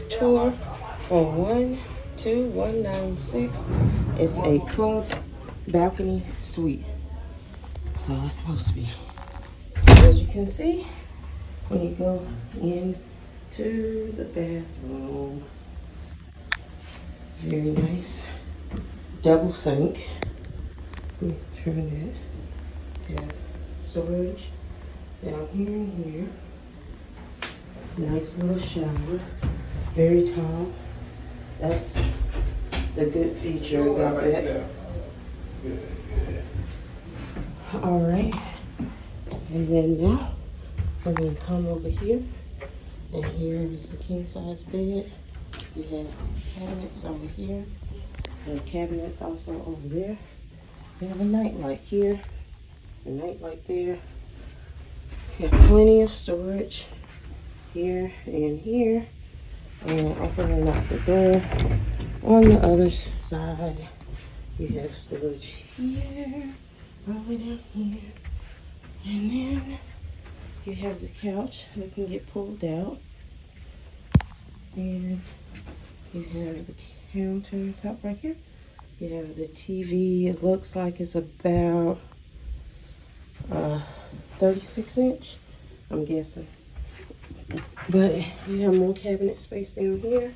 this tour for 12196. It's a club balcony suite. So it's supposed to be. As you can see, when you go into the bathroom, very nice double sink. Let me turn that. It has storage down here and here. Nice little shower, very tall. That's the good feature about that. All right, and then now we're gonna come over here, and here is the king size bed. You have cabinets over here, and cabinets also over there. You have a nightlight here, a nightlight there. You have plenty of storage here and here, and opening up the door on the other side, you have storage here, all the way down here, and then you have the couch that can get pulled out, and you have the countertop right here. You have the TV. It looks like it's about 36 inch, I'm guessing. But you have more cabinet space down here.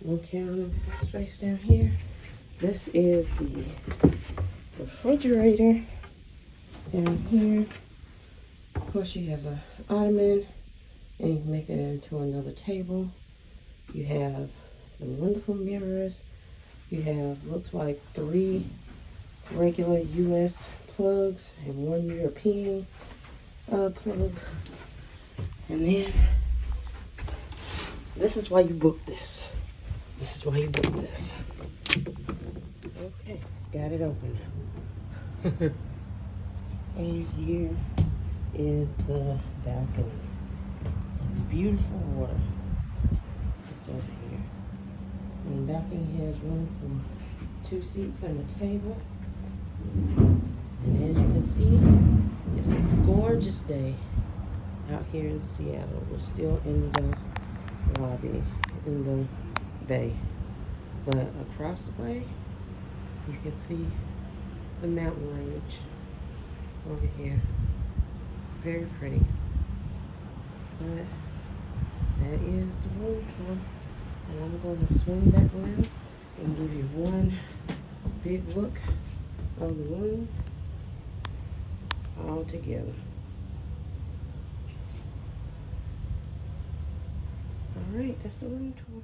More cabinet space down here. This is the refrigerator down here. Of course, you have an ottoman, and you can make it into another table. You have the wonderful mirrors. You have, looks like 3 regular US plugs and 1 European plug. And then, this is why you booked this. This is why you booked this. Okay, got it open. And here is the balcony. Beautiful water. It's over here. And the balcony has room for 2 seats and a table. And as you can see, it's a gorgeous day out here in Seattle. We're still in the lobby, in the bay. But across the way, you can see the mountain range over here. Very pretty. But that is the room tour. And I'm going to swing back around and give you one big look of the room all together. All right, that's the room tour.